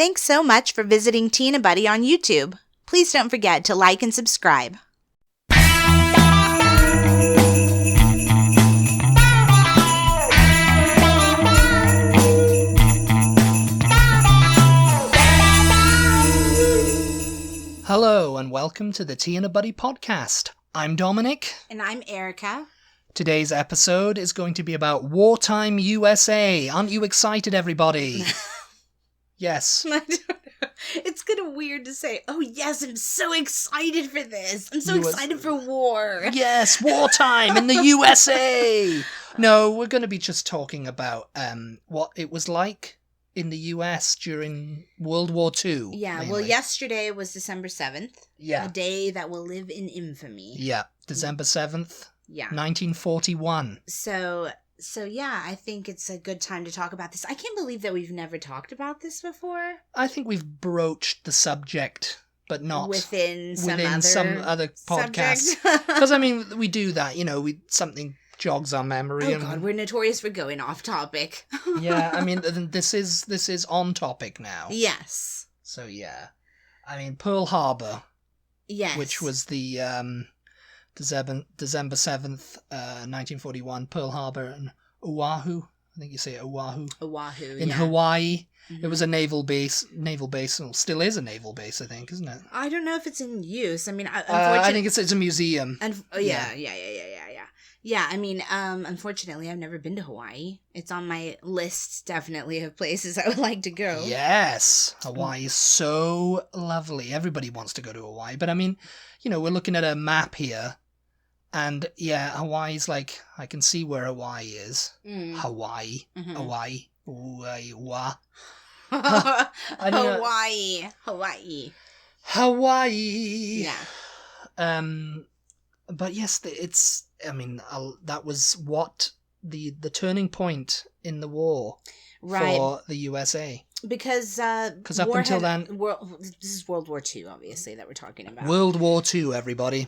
Thanks so much for visiting Tina Butty on YouTube. Please don't forget to like and subscribe. Hello and welcome to the Tina Butty podcast. I'm Dominic. And I'm Erica. Today's episode is going to be about Wartime USA. Aren't you excited, everybody? Yes. I don't know. It's kind of weird to say, oh yes, I'm so excited for this. I'm so excited for war. Yes, wartime in the USA. No, we're going to be just talking about what it was like in the US during World War II. Yeah, mainly. well, yesterday was December 7th. Yeah. A day that will live in infamy. Yeah, December 7th, Yeah. 1941. So yeah, I think it's a good time to talk about this. I can't believe that we've never talked about this before. I think we've broached the subject, but not within some other podcasts. subject. Because, I mean, we do that, something jogs our memory. Oh God, we're notorious for going off topic. Yeah, I mean, this is on topic now. Yes. So, yeah. I mean, Pearl Harbor. Yes. Which was the December 7th, 1941, Pearl Harbor and Oahu. I think you say Oahu. Oahu, in yeah. Hawaii. Mm-hmm. It was a naval base, well, still is a naval base, I think, isn't it? I don't know if it's in use. I mean, I think it's a museum. Yeah. Yeah, I mean, unfortunately, I've never been to Hawaii. It's on my list, definitely, of places I would like to go. Yes, Hawaii is so lovely. Everybody wants to go to Hawaii. But, I mean, we're looking at a map here. And, yeah, Hawaii's like, I can see where Hawaii is. Mm. Hawaii. Mm-hmm. Hawaii. Hawaii. Yeah. But yes, that was what the turning point in the war for the USA. Because up until then, this is World War II, obviously, that we're talking about. World War II, everybody.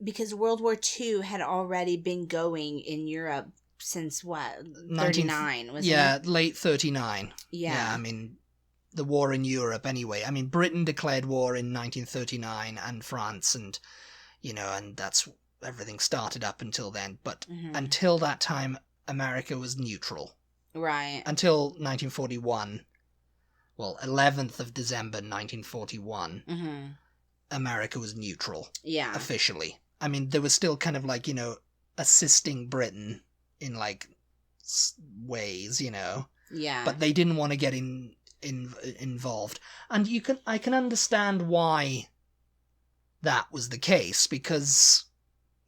Because World War II had already been going in Europe since what, 39, wasn't it? Yeah, late 39. Yeah. I mean, the war in Europe anyway. I mean, Britain declared war in 1939 and France and that's everything started up until then. But until that time, America was neutral. Right. Until 1941. Well, 11th of December 1941. Mm-hmm. America was neutral. Yeah. Officially. I mean, there was still kind of like, assisting Britain in like ways, Yeah. But they didn't want to get involved. And I can understand why that was the case, because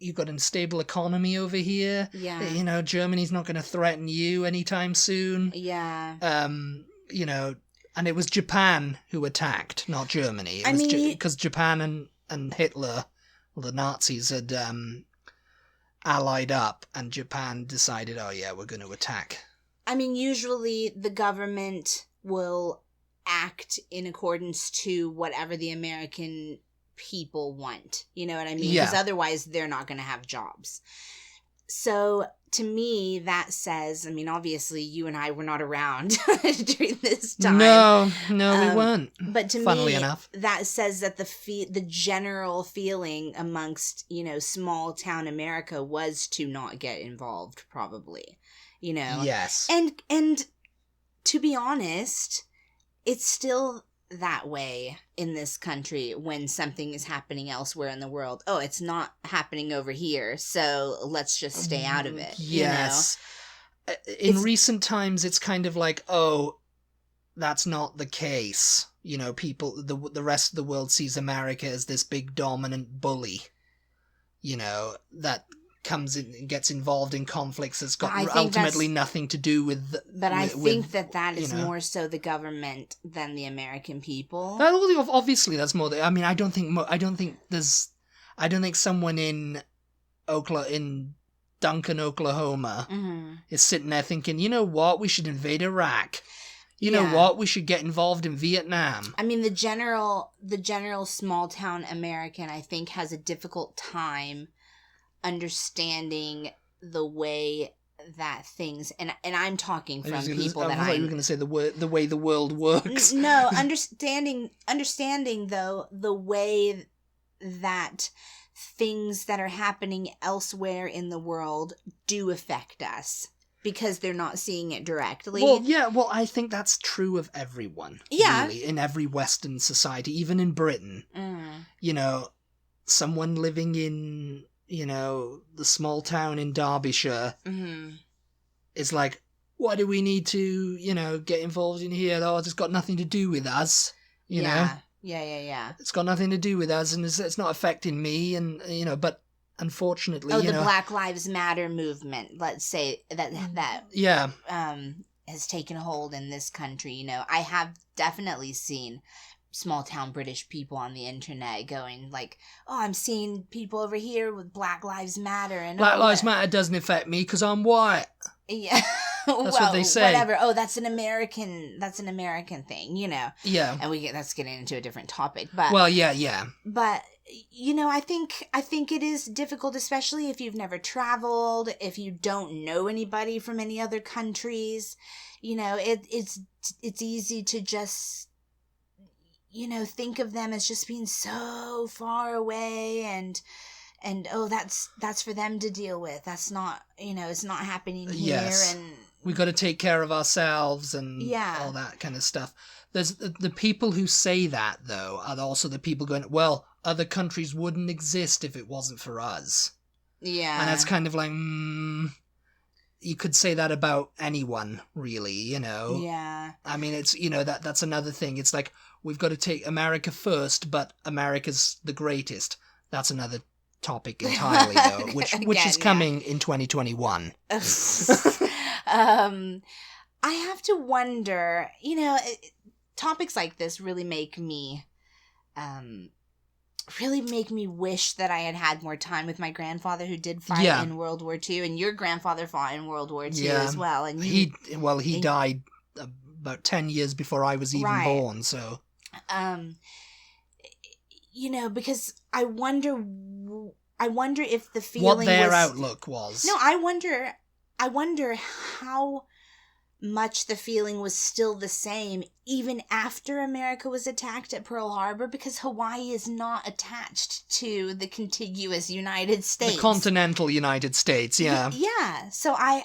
you've got an unstable economy over here. Yeah. Germany's not going to threaten you anytime soon. Yeah. And it was Japan who attacked, not Germany. It was because Japan and Hitler, the Nazis, had allied up, and Japan decided, oh yeah, we're going to attack. I mean, usually the government will act in accordance to whatever the American people want. You know what I mean? Yeah. Because otherwise they're not going to have jobs. So to me, that says, I mean, obviously you and I were not around during this time. No, we weren't. But to funnily me, enough, that says that the general feeling amongst, small town America was to not get involved, probably, Yes. And to be honest, it's still that way in this country when something is happening elsewhere in the world. Oh, it's not happening over here, so let's just stay out of it. Yes. In recent times, it's kind of like, oh, that's not the case. People, the rest of the world sees America as this big dominant bully, that comes in and gets involved in conflicts that's got ultimately nothing to do with. But I think that is more so the government than the American people. Obviously, that's more. I mean, I don't think someone in Duncan, Oklahoma, is sitting there thinking, you know what, we should invade Iraq. You know what, we should get involved in Vietnam. I mean, the general small town American, I think, has a difficult time understanding the way things, and I'm talking from people I that thought you were going to say the way the world works. No, understanding though the way that things that are happening elsewhere in the world do affect us because they're not seeing it directly. Well, I think that's true of everyone. Yeah. Really, in every Western society, even in Britain. You know, someone living in, you know, the small town in Derbyshire is like, why do we need to, you know, get involved in here? Oh, it's got nothing to do with us, you know? Yeah. It's got nothing to do with us, and it's not affecting me, and, you know, but unfortunately, the Black Lives Matter movement, let's say, that has taken hold in this country, you know. I have definitely seen small town British people on the internet going like, oh, I'm seeing people over here with Black Lives Matter, and Black Lives Matter doesn't affect me because I'm white. Yeah. That's what they say. Whatever. Oh, that's an American thing, you know. Yeah. And that's getting into a different topic, but yeah. But you know, I think it is difficult, especially if you've never traveled, if you don't know anybody from any other countries. You know, it's easy to just, you know, think of them as just being so far away, and oh, that's for them to deal with. That's not, you know, it's not happening here. Yes. And we got to take care of ourselves and all that kind of stuff. There's the people who say that, though, are also the people going, well, other countries wouldn't exist if it wasn't for us. Yeah. And that's kind of like, you could say that about anyone, really, you know. Yeah. I mean, it's, you know, that's another thing. It's like, we've got to take America first, but America's the greatest. That's another topic entirely, though, which is coming in 2021. I have to wonder, you know, topics like this really make me wish that I had more time with my grandfather, who did fight in World War II, and your grandfather fought in World War II as well. And he died about 10 years before I was even born, so. You know, because I wonder if the feeling what their outlook was. No, I wonder how much the feeling was still the same even after America was attacked at Pearl Harbor, because Hawaii is not attached to the contiguous United States. The continental United States, yeah. Yeah. So I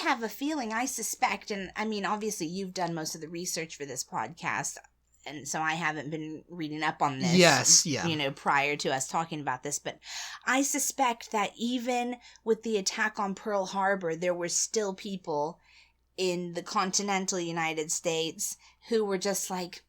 have a feeling, I suspect, and I mean, obviously you've done most of the research for this podcast, and so I haven't been reading up on this. Yes, yeah. You know, prior to us talking about this, but I suspect that even with the attack on Pearl Harbor, there were still people in the continental United States who were just like,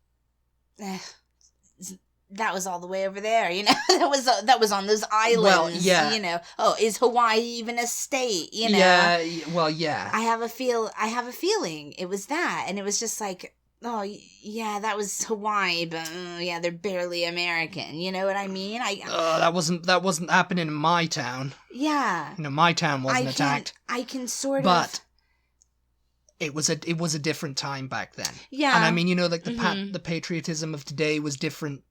that was all the way over there, you know. that was on those islands. Well, yeah. You know, oh, is Hawaii even a state? You know. Yeah. Well, yeah. I have a feeling it was that, and it was just like, oh, yeah, that was Hawaii, but yeah, they're barely American. You know what I mean? That wasn't happening in my town. Yeah. You know, my town wasn't attacked. I can sort of. But it was a different time back then. Yeah. And I mean, you know, like the patriotism of today was different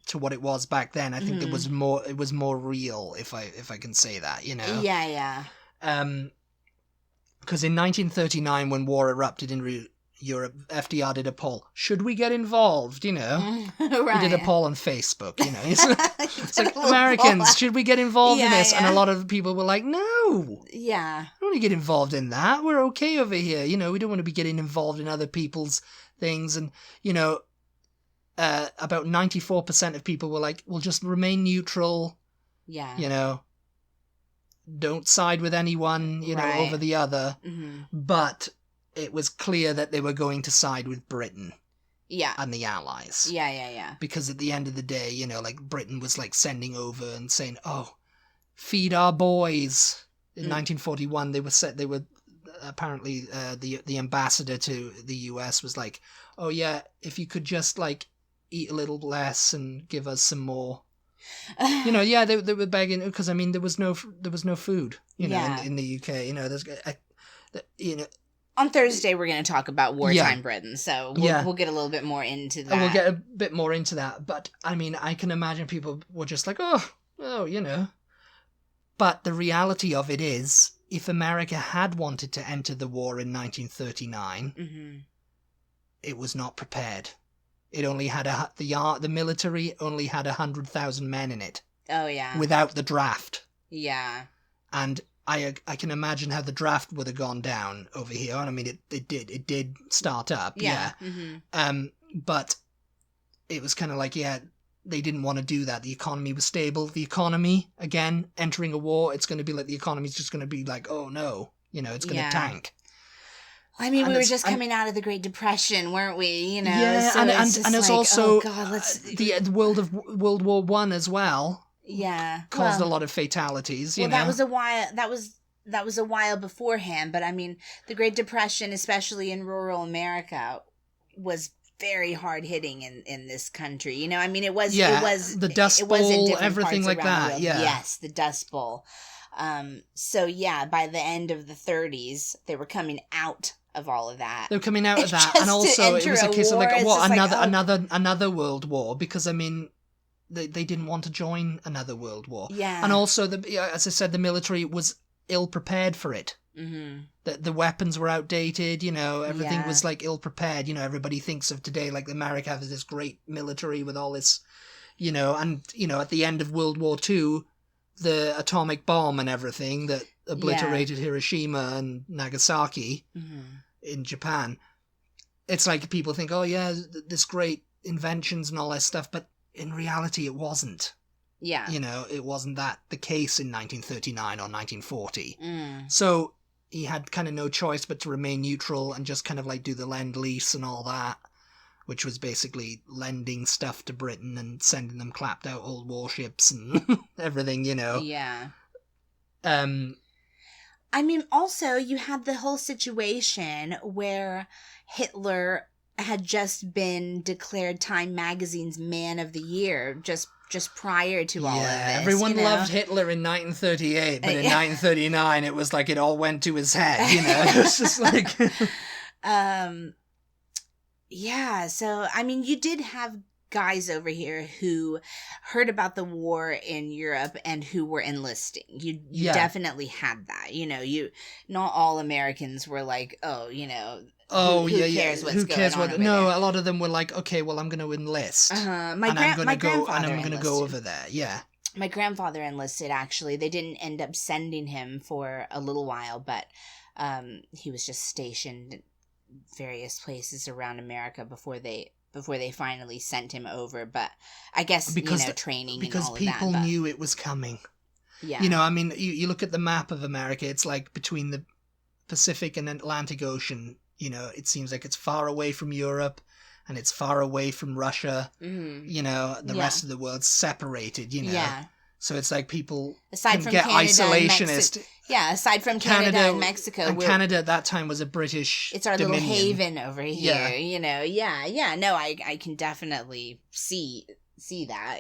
to what it was back then. I think it was more real, if I can say that, you know. Yeah. Because in 1939, when war erupted in Europe, FDR did a poll. Should we get involved? You know, right. He did a poll on Facebook. You know, it's like, Americans, should we get involved in this? Yeah. And a lot of people were like, no. Yeah. I don't want to get involved in that. We're okay over here. You know, we don't want to be getting involved in other people's things. And you know, about 94% of people were like, "We'll just remain neutral." Yeah. You know, don't side with anyone. You know, over the other. Mm-hmm. But it was clear that they were going to side with Britain. Yeah. And the Allies. Yeah. Because at the end of the day, you know, like, Britain was, like, sending over and saying, oh, feed our boys. In 1941, they were apparently, the ambassador to the US was like, oh, yeah, if you could just, like, eat a little less and give us some more. You know, yeah, they were begging, because, I mean, there was no food, you know, in the UK. You know, you know, on Thursday, we're going to talk about wartime Britain, so we'll get a little bit more into that. And we'll get a bit more into that, but, I mean, I can imagine people were just like, oh, you know. But the reality of it is, if America had wanted to enter the war in 1939, Mm-hmm. it was not prepared. It only had the military only had 100,000 men in it. Oh, yeah. Without the draft. Yeah. And I can imagine how the draft would have gone down over here. And I mean, it did start up. Yeah. Yeah. Mm-hmm. But it was kind of like, they didn't want to do that. The economy was stable. The economy, again, entering a war, it's going to be like the economy's just going to be like, oh no, it's going to tank. I mean, we were just coming out of the Great Depression, weren't we? Yeah, so and it's it's like, also oh God, the World War I as well. Yeah, caused a lot of fatalities. You know? That was a while. That was a while beforehand. But I mean, the Great Depression, especially in rural America, was very hard hitting in this country. I mean, it was the Dust Bowl, everything like that. Yeah, yes, the Dust Bowl. So yeah, by the end of the 30s, they were coming out of all of that. They were coming out of that, and also it was a case of like, another world war, because I mean, they didn't want to join another world war. Yeah, and also as I said, the military was ill prepared for it. Mm-hmm. The weapons were outdated. Everything was like ill prepared. Everybody thinks of today like America has this great military with all this, and at the end of World War II, the atomic bomb and everything that obliterated Hiroshima and Nagasaki in Japan. It's like people think, oh yeah, this great inventions and all that stuff, but in reality it wasn't. Yeah. It wasn't that the case in 1939 or 1940. Mm. So he had kind of no choice but to remain neutral and just kind of like do the Lend-Lease and all that, which was basically lending stuff to Britain and sending them clapped out old warships and everything, Yeah. I mean, also, you had the whole situation where Hitler had just been declared Time Magazine's Man of the Year just prior to all of this. Everyone loved Hitler in 1938, but in 1939 it was like it all went to his head, It was just like... Yeah, so, I mean, you did have guys over here who heard about the war in Europe and who were enlisting. You definitely had that. Not all Americans were like, who cares what's going on over No, there? a lot of them were like, okay, well, I'm going to enlist. I'm going to go over there. Yeah. My grandfather enlisted, actually. They didn't end up sending him for a little while, but he was just stationed in various places around America before they finally sent him over. But I guess training and all of that. Because people knew it was coming. Yeah. I mean, you look at the map of America, it's like between the Pacific and Atlantic Ocean, it seems like it's far away from Europe and it's far away from Russia. Mm-hmm. The rest of the world's separated, Yeah. So it's like people aside can from get Canada isolationist. Aside from Canada and Mexico. And Canada at that time was a British It's our dominion. little haven over here, Yeah, no, I can definitely see that,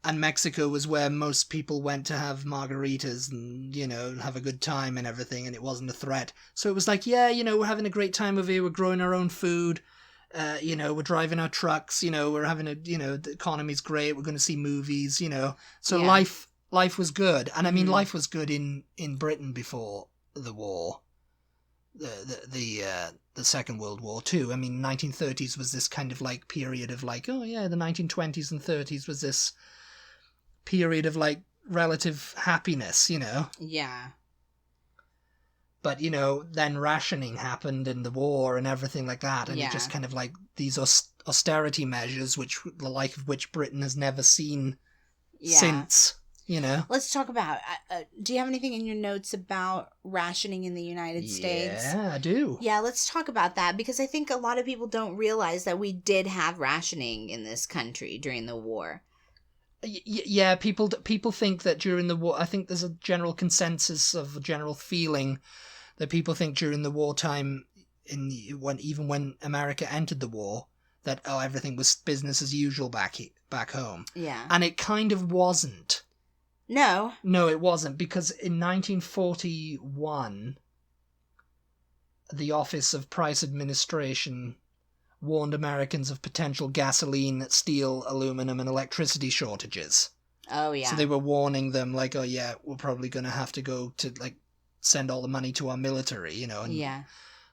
And Mexico was where most people went to have margaritas and, have a good time and everything, and it wasn't a threat. So it was like, we're having a great time over here, we're growing our own food, we're driving our trucks, we're having the economy's great, we're going to see movies, So life was good. And I mean, life was good in Britain before the war, the Second World War too. I mean, 1930s was this kind of like period of like, oh yeah, the 1920s and 30s was this period of like relative happiness, Yeah. But, then rationing happened and the war and everything like that. And it just kind of like these austerity measures, the like of which Britain has never seen since, Let's talk about, do you have anything in your notes about rationing in the United States? Yeah, I do. Yeah, let's talk about that, because I think a lot of people don't realize that we did have rationing in this country during the war. Yeah, people think that during the war, I think there's a general consensus of a general feeling that people think during the wartime, even when America entered the war, that everything was business as usual back home. Yeah. And it kind of wasn't. No, it wasn't, because in 1941, the Office of Price Administration warned Americans of potential gasoline, steel, aluminum, and electricity shortages. Oh, yeah. So they were warning them, like, oh, yeah, we're probably going to have to go to, like, send all the money to our military, you know. And yeah.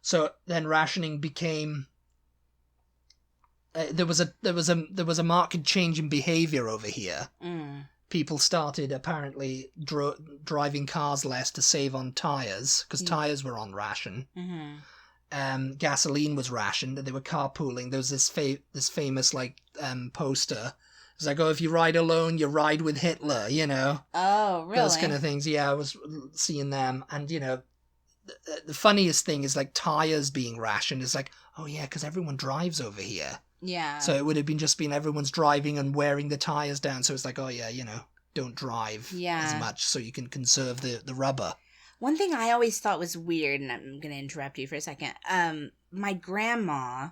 so then rationing became. There was a marked change in behavior over here. People started apparently driving cars less to save on tires, because tires were on ration. Gasoline was rationed, and they were carpooling. There was this famous like poster. It's like, oh, if you ride alone, you ride with Hitler, you know. Oh, really? Those kind of things. Yeah, I was seeing them, and you know, the funniest thing is like tires being rationed. It's like, oh yeah, because everyone drives over here. Yeah. So it would have just been everyone's driving and wearing the tires down. So it's like, oh yeah, you know, don't drive as much so you can conserve the rubber. One thing I always thought was weird, and I'm going to interrupt you for a second. My grandma,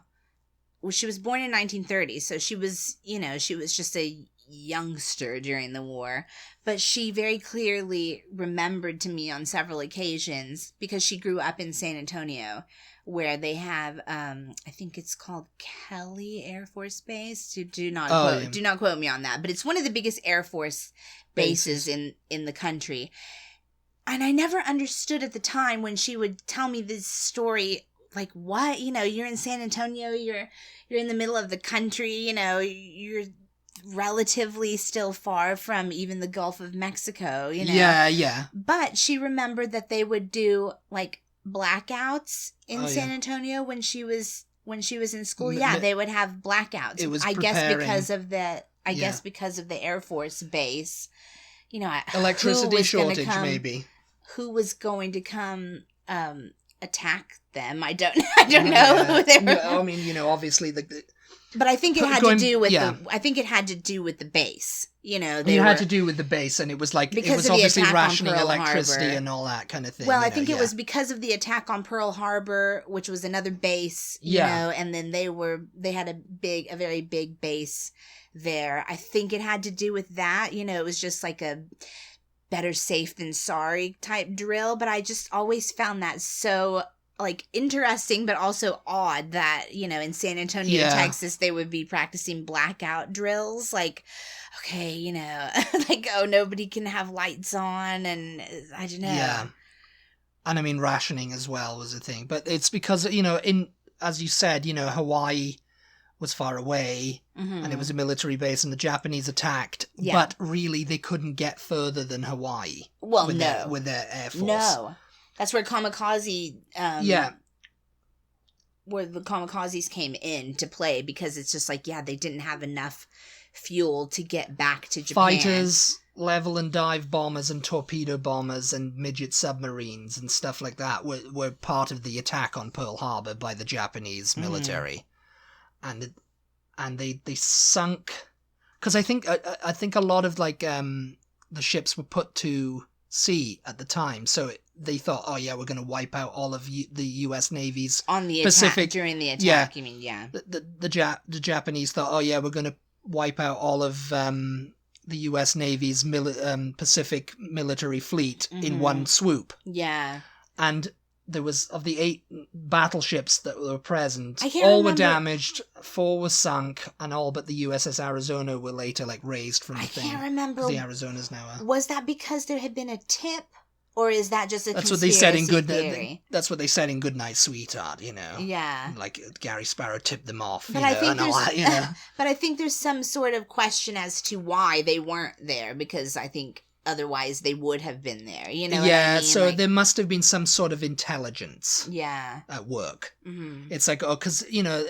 well, she was born in 1930, so she was just a youngster during the war. But she very clearly remembered to me on several occasions, because she grew up in San Antonio, where they have, I think it's called Kelly Air Force Base. Do not quote me on that, but it's one of the biggest Air Force bases in the country. And I never understood at the time when she would tell me this story, like, what? You know, you're in San Antonio, you're in the middle of the country, you know, you're relatively still far from even the Gulf of Mexico, you know. Yeah. But she remembered that they would do like blackouts in San Antonio when she was in school. Yeah, they would have blackouts. It was guess because of the Air Force base. You know, electricity shortage, maybe. Who was going to come attack them? I don't know who they were. I mean, you know, obviously but I think it had to do with the base. You know, had to do with the base, and it was like it was obviously rationing electricity and all that kind of thing. Well, I think it was because of the attack on Pearl Harbor, which was another base. You know, and then they had a very big base there. I think it had to do with that. You know, it was just like a better safe than sorry type drill. But I just always found that so like interesting, but also odd that, you know, in San Antonio, Texas, they would be practicing blackout drills. Like, okay, you know, like, oh, nobody can have lights on, and I don't know. Yeah. And I mean, rationing as well was a thing, but it's because, you know, as you said, you know, Hawaii was far away, and it was a military base, and the Japanese attacked, but really they couldn't get further than Hawaii. Well, with their Air Force. No. That's where kamikaze, where the kamikazes came in to play, because it's just like, they didn't have enough fuel to get back to Japan. Fighters, level and dive bombers and torpedo bombers and midget submarines and stuff like that were part of the attack on Pearl Harbor by the Japanese military. And they sunk, because I think a lot of like the ships were put to sea at the time, so they thought, oh yeah, we're going to wipe out all of the U.S. Navy's on the Pacific attack, during the attack. You mean the Japanese thought, oh yeah, we're going to wipe out all of the U.S. Navy's Pacific military fleet in one swoop. Yeah, and there was, of the 8 battleships that were present, all were damaged, 4 were sunk, and all but the USS Arizona were later like raised from the thing. I can't remember. The Arizona's now was that because there had been a tip, or is that just a conspiracy theory? That's what they said in Goodnight Sweetheart, you know. Yeah. Like Gary Sparrow tipped them off, but I think there's some sort of question as to why they weren't there, because I think otherwise they would have been there, you know. Yeah, what I mean? So like, there must have been some sort of intelligence at work. It's like, because, you know,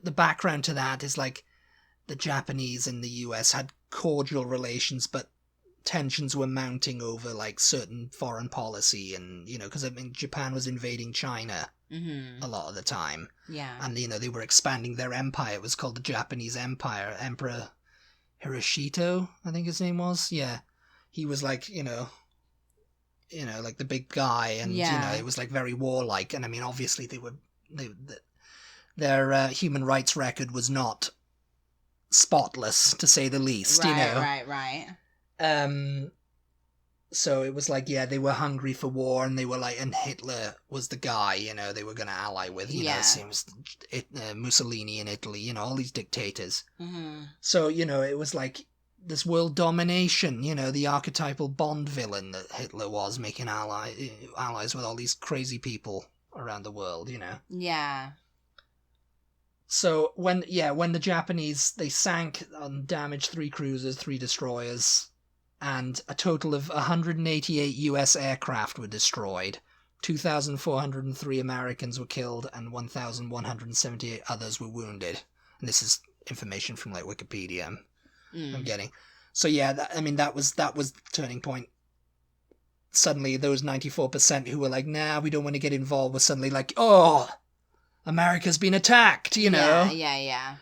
the background to that is like the Japanese and the US had cordial relations, but tensions were mounting over like certain foreign policy, and, you know, because I mean Japan was invading China a lot of the time. Yeah. And, you know, they were expanding their empire. It was called the Japanese Empire. Emperor Hirohito, I think his name was. Yeah. He was like, you know, like the big guy, and you know, it was like very warlike. And I mean, obviously, their human rights record was not spotless, to say the least. Right, you know, right. So it was like, they were hungry for war, and they were like, and Hitler was the guy, you know, they were going to ally with. You know, it seems Mussolini in Italy, you know, all these dictators. So, you know, it was like this world domination, the archetypal Bond villain that Hitler was, making allies with all these crazy people around the world, Yeah. So when the Japanese, they sank and damaged 3 cruisers, 3 destroyers, and a total of 188 US aircraft were destroyed. 2,403 Americans were killed and 1,178 others were wounded. And this is information from like Wikipedia I'm getting. So yeah, that was the turning point. Suddenly those 94% who were like, nah, we don't want to get involved, were suddenly like, oh, America's been attacked, Yeah.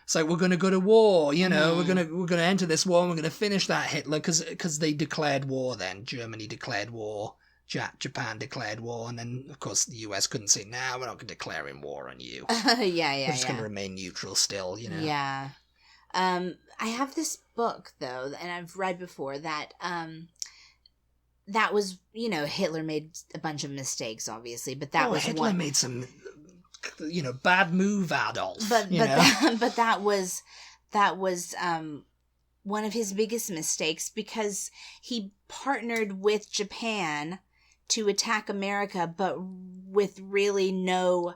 It's like, we're going to go to war, we're going to enter this war and we're going to finish that Hitler, because they declared war then. Germany declared war, Japan declared war, and then, of course, the US couldn't say, nah, we're not going to declare war on you. We're just going to remain neutral still, Yeah. I have this book, though, and I've read before that, that was, Hitler made a bunch of mistakes, obviously, but that was Hitler made some, bad move, Adolf. But that was one of his biggest mistakes, because he partnered with Japan to attack America, but with really no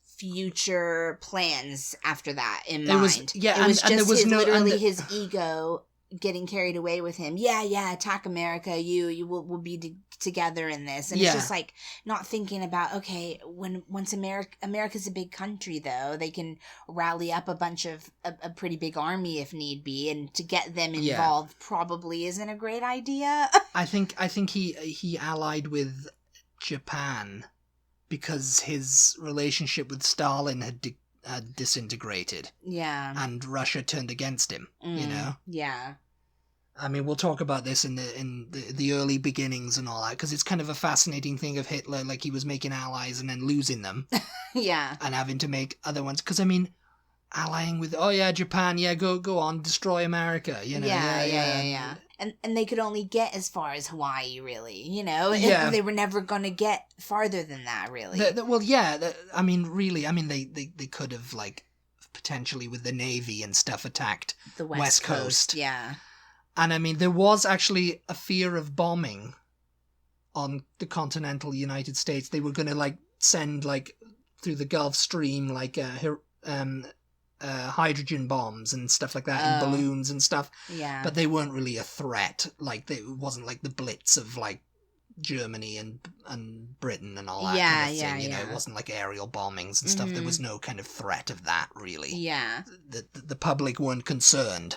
future plans after that in mind. It was just his ego getting carried away with him. Yeah, attack America. You will be together in this. And it's just like not thinking about, okay, once America's a big country, though, they can rally up a pretty big army if need be, and to get them involved probably isn't a great idea. I think he allied with Japan because his relationship with Stalin had disintegrated. Yeah. And Russia turned against him, Yeah. I mean, we'll talk about this in the early beginnings and all that, because it's kind of a fascinating thing of Hitler, like he was making allies and then losing them. Yeah. And having to make other ones. Because, allying with, Japan, go on, destroy America, Yeah. And they could only get as far as Hawaii, really, They were never going to get farther than that, really. They could have, like, potentially with the Navy and stuff attacked the West Coast. Yeah. And there was actually a fear of bombing on the continental United States. They were going to, like, send, like, through the Gulf Stream, like, hydrogen bombs and stuff like that, and balloons and stuff. Yeah. But they weren't really a threat. Like, it wasn't like the Blitz of, like, Germany and Britain and all that kind of thing. It wasn't like aerial bombings and stuff. There was no kind of threat of that, really. Yeah. The public weren't concerned.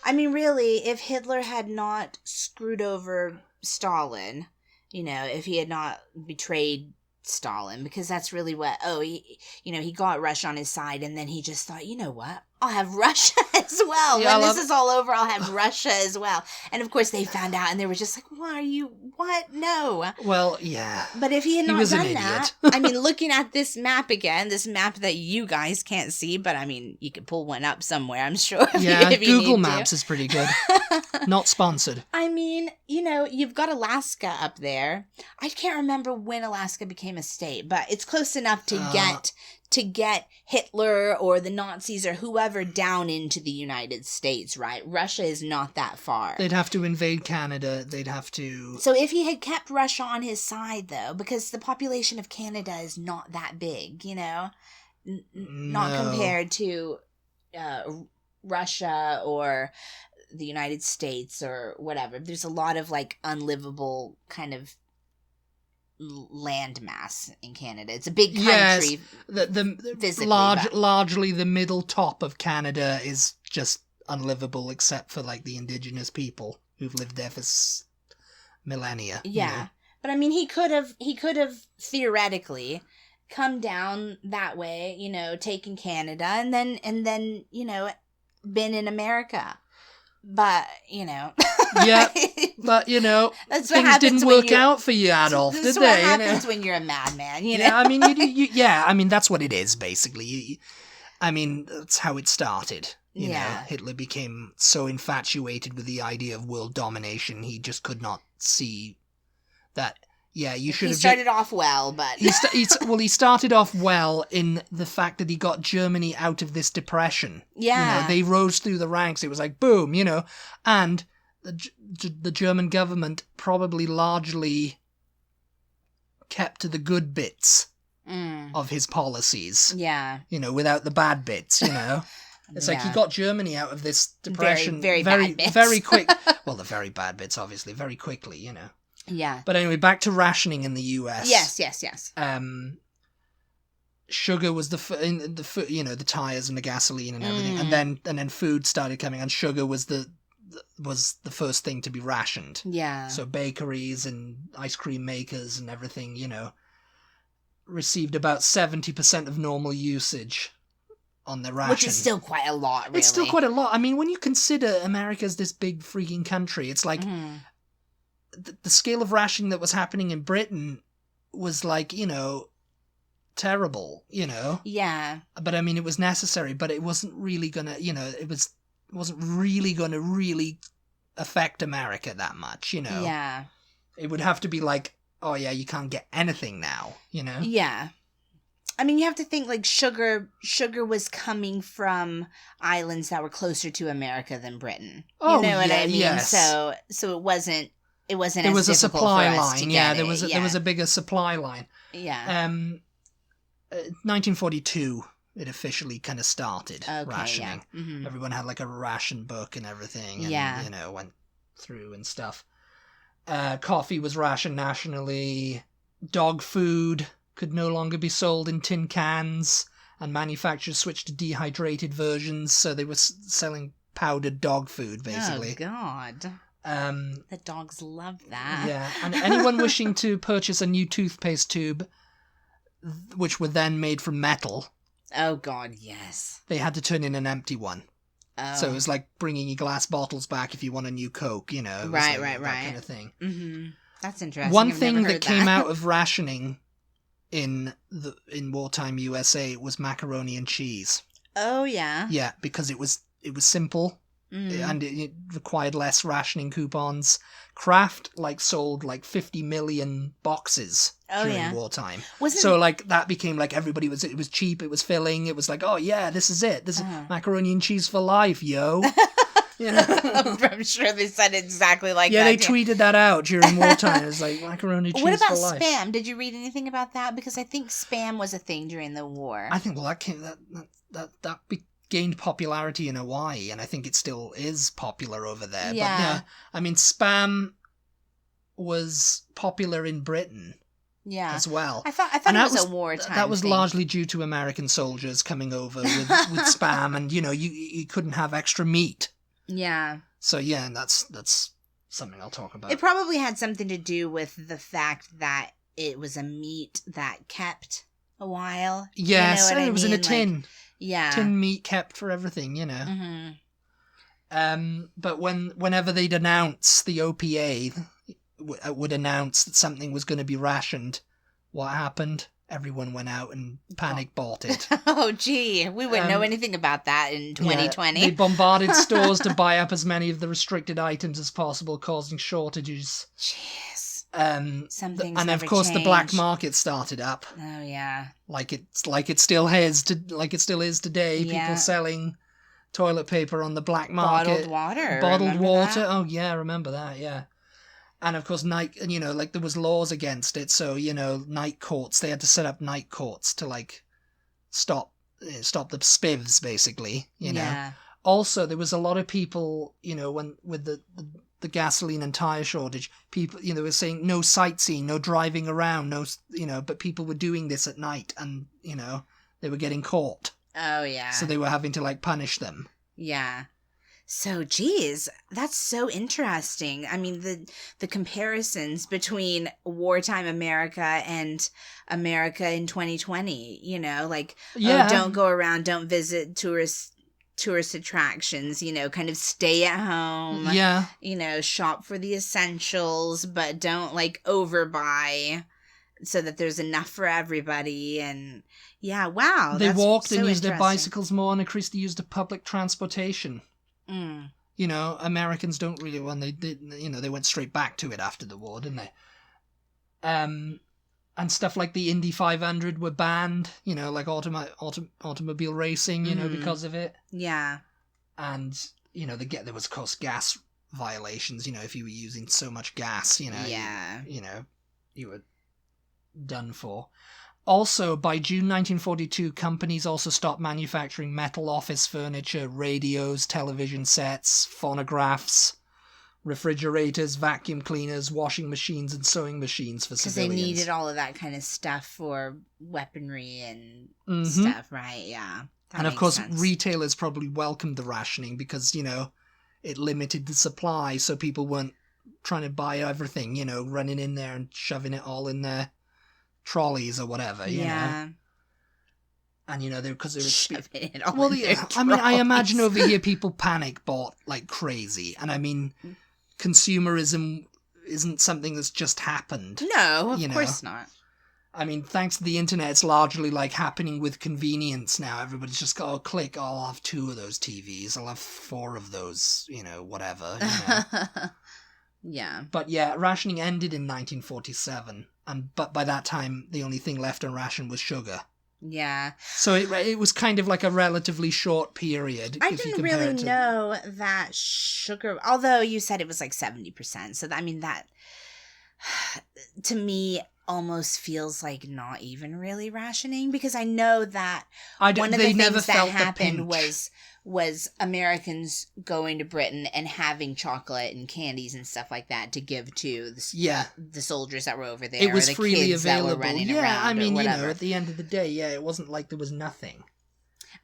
Really, if Hitler had not screwed over Stalin, if he had not betrayed Stalin, because that's really what, he got Russia on his side, and then he just thought, you know what, I'll have Russia as well. When this is all over, I'll have Russia as well. And of course they found out, and they were just like, what? No. Well, yeah. But if he had not done that, looking at this map again, this map that you guys can't see, but you could pull one up somewhere, I'm sure. If Google Maps is pretty good. Not sponsored. You've got Alaska up there. I can't remember when Alaska became a state, but it's close enough to get Hitler or the Nazis or whoever down into the United States, right? Russia is not that far. They'd have to invade Canada. They'd have to... So if he had kept Russia on his side, though, because the population of Canada is not that big, not compared to Russia or the United States or whatever. There's a lot of, like, unlivable kind of landmass in Canada. It's a big country. Yes, largely the middle top of Canada is just unlivable, except for like the indigenous people who've lived there for millennia. Yeah, but he could have theoretically come down that way, taken Canada, and then been in America. But, Yeah, but, that's things didn't work out for you, Adolf, did they? That's what happens when you're a madman, Yeah, that's what it is, basically. That's how it started. You know, Hitler became so infatuated with the idea of world domination, he just could not see that, Yeah, you should He have... started off well, but... he started off well in the fact that he got Germany out of this depression. Yeah. You know, they rose through the ranks. It was like, boom, you know. And the German government probably largely kept to the good bits of his policies. Yeah. You know, without the bad bits, you know. It's like he got Germany out of this depression very bad bits. very quick. Well, the very bad bits, obviously, very quickly, you know. Yeah. But anyway, back to rationing in the US. Yes. Sugar was the tires and the gasoline and everything, and then food started coming, and sugar was the first thing to be rationed. Yeah. So bakeries and ice cream makers and everything, you know, received about 70% of normal usage on their ration. Which is still quite a lot, really. It's still quite a lot. I mean, when you consider America's this big freaking country, it's like the scale of rationing that was happening in Britain was like, you know, terrible, you know? Yeah. But I mean, it was necessary, but it wasn't really gonna, you know, it wasn't really gonna really affect America that much, you know? Yeah. It would have to be like, oh yeah, you can't get anything now, you know? Yeah. I mean, you have to think like sugar was coming from islands that were closer to America than Britain. Oh, you know what I mean? yes. So it wasn't There as was a difficult supply for us line. to Yeah, get there it. was a bigger supply line. Yeah. 1942, it officially kind of started rationing. Yeah. Mm-hmm. Everyone had like a ration book and everything, and you know, went through and stuff. Coffee was rationed nationally. Dog food could no longer be sold in tin cans, and manufacturers switched to dehydrated versions, so they were selling powdered dog food, basically. Oh, God. The dogs love that. Yeah, and anyone wishing to purchase a new toothpaste tube, which were then made from metal... Oh, God, yes. They had to turn in an empty one. Oh. So it was like bringing your glass bottles back if you want a new Coke, you know. Right. That kind of thing. Mm-hmm. That's interesting. One I've thing never that heard came out of rationing in wartime USA was macaroni and cheese. Oh, yeah. Yeah, because it was simple and it required less rationing coupons. Kraft sold 50 million boxes during wartime. So that became it was cheap, it was filling, it was like, oh yeah, this is it. This is macaroni and cheese for life, yo. You know? I'm sure they said exactly like that. Yeah, they tweeted that out during wartime. It was like macaroni and cheese for life. What about Spam? Did you read anything about that? Because I think Spam was a thing during the war. I think that gained popularity in Hawaii, and I think it still is popular over there. Yeah. But yeah, I mean, Spam was popular in Britain. Yeah. As well. I thought it was a wartime That was thing. largely due to American soldiers coming over with Spam, and you know, you couldn't have extra meat. Yeah. So yeah, and that's something I'll talk about. It probably had something to do with the fact that it was a meat that kept a while. Yes, you know what it was in a tin. Yeah. Tin meat kept for everything, you know. Mm-hmm. But whenever they'd announce, the OPA would announce that something was going to be rationed, what happened? Everyone went out and panic bought it. Oh, gee. We wouldn't know anything about that in 2020. Yeah, they bombarded stores to buy up as many of the restricted items as possible, causing shortages. Jeez. And of course, the black market started up. Oh yeah. Like it still is today. Yeah. People selling toilet paper on the black market. Bottled water. That? Oh yeah, I remember that. Yeah. And of course, there was laws against it. So, night courts, they had to set up night courts to stop the spivs, basically, you know. Yeah. Also, there was a lot of people, when with the gasoline and tire shortage, people, were saying no sightseeing, no driving around, but people were doing this at night and, they were getting caught. Oh, yeah. So they were having to punish them. Yeah. So, geez, that's so interesting. I mean, the comparisons between wartime America and America in 2020, don't go around, don't visit tourist attractions, kind of stay at home. Yeah. Shop for the essentials, but don't overbuy so that there's enough for everybody. And yeah, wow. They walked and used their bicycles more and increased the use of public transportation. Mm. Americans don't really, when they did, they went straight back to it after the war, didn't they? And stuff like the Indy 500 were banned, like automobile racing, because of it. Yeah. And, there was, of course, gas violations, if you were using so much gas, Yeah. You were done for. Also, by June 1942, companies also stopped manufacturing metal office furniture, radios, television sets, phonographs, refrigerators, vacuum cleaners, washing machines, and sewing machines for civilians. Because they needed all of that kind of stuff for weaponry and stuff, right? Yeah. And of course, retailers probably welcomed the rationing because, it limited the supply, so people weren't trying to buy everything, running in there and shoving it all in their trolleys or whatever, you know. And, because they were... Shoving it all in their trolleys. I mean, I imagine over here people panic bought like crazy. And I mean, consumerism isn't something that's just happened. No, of course not. I mean, thanks to the internet, it's largely like happening with convenience now. Everybody's just got, click, I'll have 2 of those TVs. I'll have 4 of those, whatever. Yeah. But yeah, rationing ended in 1947. But by that time, the only thing left on ration was sugar. Yeah. So it was kind of like a relatively short period. I didn't really know that sugar, although you said it was like 70%. So, that, to me, almost feels like not even really rationing, because I know that one of the things that happened was Americans going to Britain and having chocolate and candies and stuff like that to give to the soldiers that were over there. It was or the freely kids available. That were running around at the end of the day, it wasn't like there was nothing.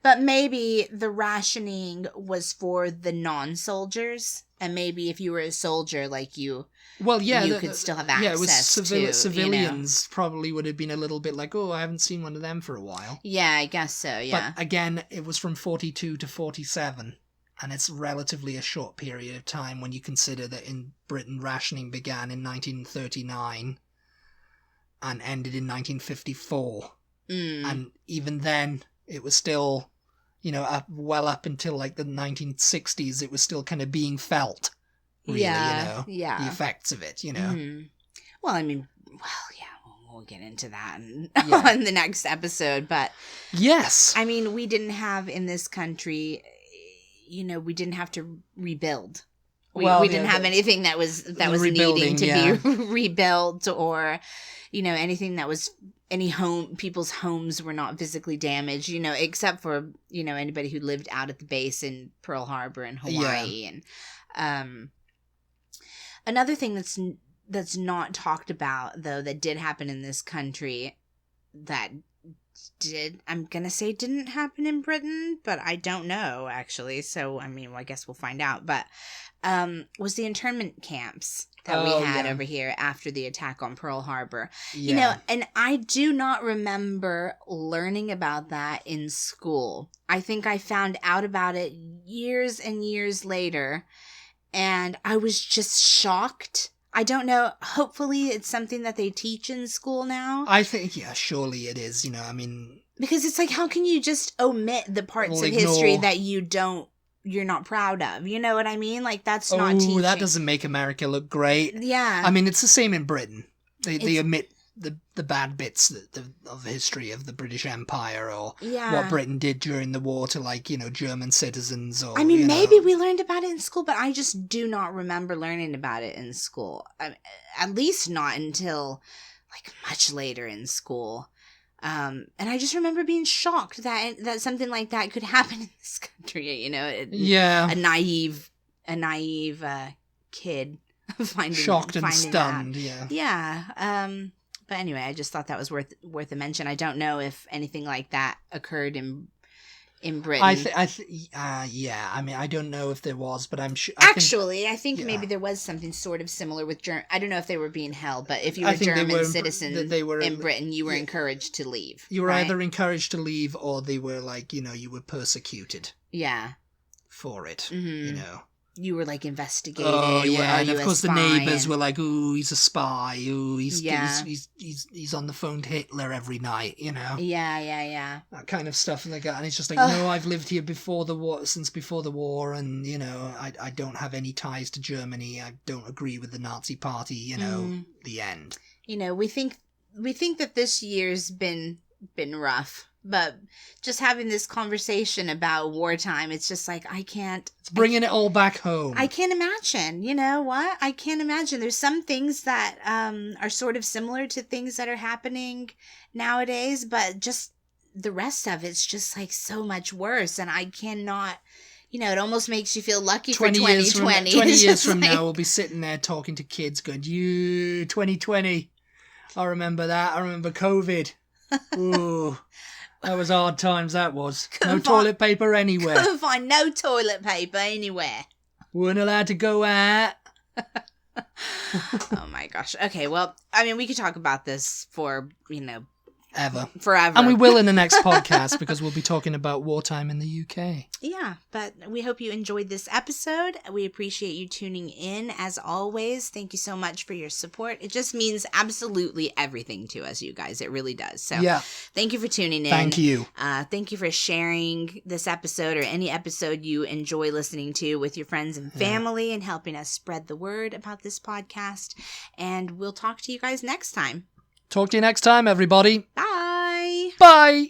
But maybe the rationing was for the non-soldiers, and maybe if you were a soldier, like you, you could still have access to civilians. Probably would have been a little bit like, I haven't seen one of them for a while. Yeah, I guess so. Yeah. But again, it was from 42 to 47, and it's relatively a short period of time when you consider that in Britain rationing began in 1939 and ended in 1954, and even then it was still. Well up until like the 1960s, it was still kind of being felt, really, the effects of it, Mm-hmm. Well, we'll get into that on the next episode, but... Yes! we didn't have in this country, we didn't have to rebuild. We didn't have anything that was needing to be rebuilt, or, anything that was... people's homes were not physically damaged, except for, anybody who lived out at the base in Pearl Harbor and Hawaii. Yeah. And another thing that's not talked about, though, that did happen in this country I'm going to say didn't happen in Britain, but I don't know, actually. So, I guess we'll find out. But was the internment camps that we had over here after the attack on Pearl Harbor. Yeah. And I do not remember learning about that in school. I think I found out about it years and years later, and I was just shocked. I don't know. Hopefully it's something that they teach in school now. I think, surely it is, Because it's like, how can you just omit the parts of history that you're not proud of? You know what I mean? Like, that's not teaching. That doesn't make America look great. Yeah. It's the same in Britain. They omit the bad bits of the history of the British Empire, or what Britain did during the war to, German citizens. Or maybe we learned about it in school, but I just do not remember learning about it in school. At least not until, much later in school. And I just remember being shocked that something like that could happen in this country, a naive kid shocked and stunned. But anyway, I just thought that was worth a mention. I don't know if anything like that occurred in Britain. I don't know if there was, but I'm sure. I think maybe there was something sort of similar with German. I don't know if they were being held, but if you were German citizen in Britain, you were encouraged to leave. You were either encouraged to leave, or they were you were persecuted. Yeah. For it, You were investigated. Oh yeah, and of course the neighbors were like, "Ooh, he's a spy. Ooh, he's on the phone to Hitler every night." Yeah. That kind of stuff like that, and it's just like, no, I've lived here since before the war, and I don't have any ties to Germany. I don't agree with the Nazi Party. The end. You know, we think that this year's been rough, but just having this conversation about wartime, it's just like, It's bringing it all back home. I can't imagine. You know what? I can't imagine. There's some things that are sort of similar to things that are happening nowadays, but just the rest of it's just like so much worse, and I cannot. You know, it almost makes you feel lucky for 2020. 20 years from now, we'll be sitting there talking to kids going, 2020. I remember that. I remember COVID. Ooh, that was hard times, that was. No toilet paper anywhere. Couldn't find no toilet paper anywhere. Weren't allowed to go out. Oh my gosh. Okay, well, I mean, we could talk about this for, forever. And we will in the next podcast, because we'll be talking about wartime in the UK. Yeah, but we hope you enjoyed this episode. We appreciate you tuning in. As always, thank you so much for your support. It just means absolutely everything to us, you guys. It really does. So thank you for tuning in. Thank you. Thank you for sharing this episode or any episode you enjoy listening to with your friends and family and helping us spread the word about this podcast. And we'll talk to you guys next time. Talk to you next time, everybody. Bye. Bye.